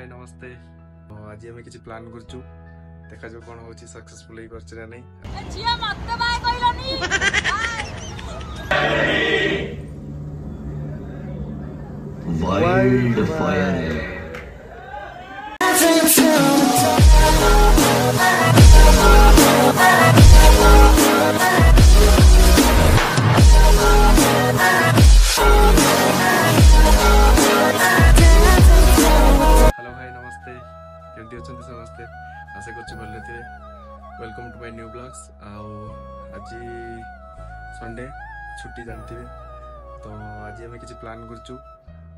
हाय नमस्ते। आज आम किसी प्लान करछु देखा जो कौन होची सक्सेसफुल ही करछ ना नहीं। जिया मत बाय कइलनी वाइल्ड फायर है। केमती अच्छा समस्ते आशा कर भले थे। Welcome to my new blogs. आज संडे छुट्टी जानते तो आज आम किसी प्लान करछु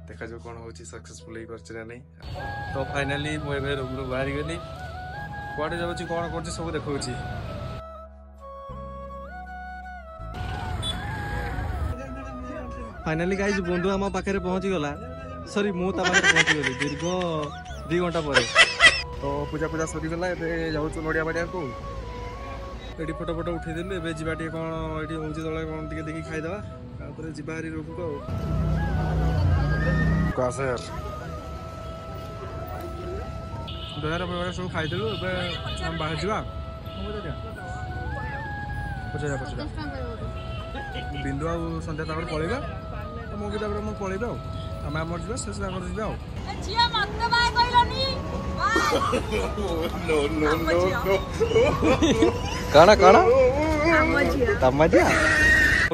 देखा जो कौन होची सक्सेसफुल ही करछ ना नहीं। तो फाइनली मुझे रूम रू बाहरी गली कड़े जाऊँ कौन कर सब देखा फाइनली गाइज बंधु आम पाखे पहुँची गला। सॉरी मु पहुँची गली दीर्घ 2 घंटा पर। तो पूजा पूजा सरीगला जाऊँ नड़िया बाड़िया को ये फोटो फोटो उठेदेलु। ए जा कौन ये हूँ तले कौन टे देखिए खाईदे जारी रूम को आस यार दयार फयार सब खाईदेलु। ए बाहर जा पचारा पचारा बिंदु आ सन्ध्या तक पलैबा तो मुझे पलैबा आम आम जा से जा जिया मत बाय कइलनी काना काना हम जिया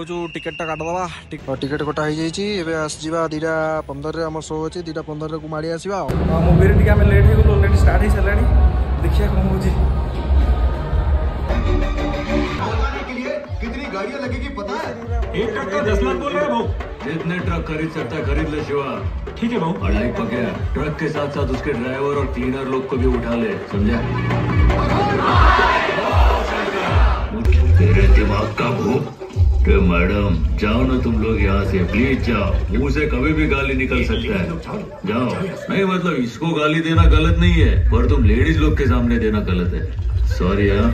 जो टिकेट टा काटदवा टिकेट कटा हो जाइए। आसवा 2:15 आम शो अच्छे 2:15 को माड़ी आसवा। मूवी रे टिके लेट हो गलो ऑलरेडी स्टार्ट हो सारा देखिए कौन होची। कितनी गाड़ियां लगेगी पता है? एक ट्रक का 10 लाख बोल रहे हो। जितने ट्रक खरीद सकता है खरीद ले शिवा। ठीक है भाऊ। अढ़ाई पकड़ ट्रक के साथ साथ उसके ड्राइवर और क्लीनर लोग को भी उठा ले, समझा? तेरे दिमाग का भूख। मैडम जाओ ना तुम लोग यहाँ से, प्लीज जाओ। मुंह से कभी भी गाली निकल सकता है, जाओ। नहीं मतलब इसको गाली देना गलत नहीं है, पर तुम लेडीज लोग के सामने देना गलत है। सॉरी यार।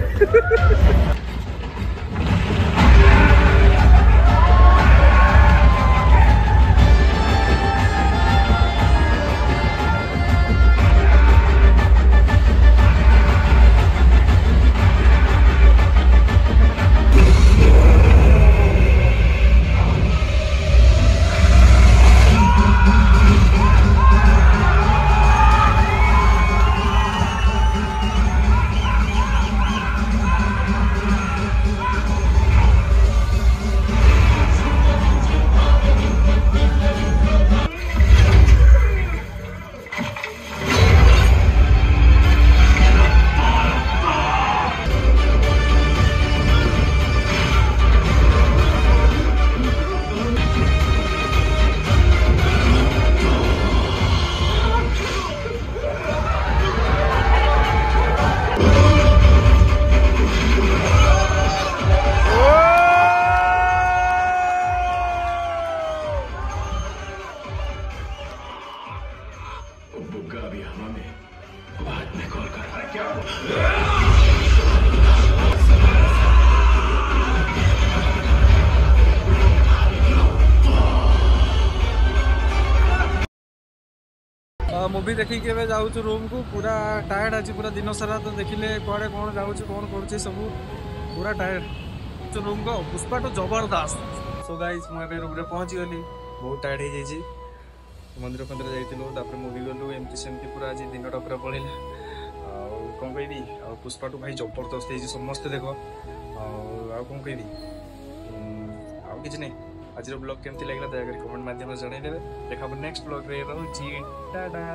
अभी हवा में बाद में कॉल कर रहा है क्या? मूवी देखिक जाऊँ रूम को पूरा टायर्ड आज पूरा दिन सारा। तो देखिले कड़े कौन जाऊँ कौन कर सब पूरा टायर्ड रूम को पुष्पा तो जबरदस्त। सो गाइस मुझे रूम पहुँची गली बहुत टायर्ड हो जाइए। मंदिर फंदिर जाइलु मूवी गलु एमती सेमती पूरा आज दिनटा पूरा पड़ेगा। कौन कहबी पुष्पा टू भाई जबरदस्त है समस्ते देख कौन कहबी कि नहीं। आज ब्लॉग केमती लगे दयाकोरी कमेंट माध्यम जनइदेवे। देखा नेक्स्ट ब्लॉग रे। टाटा।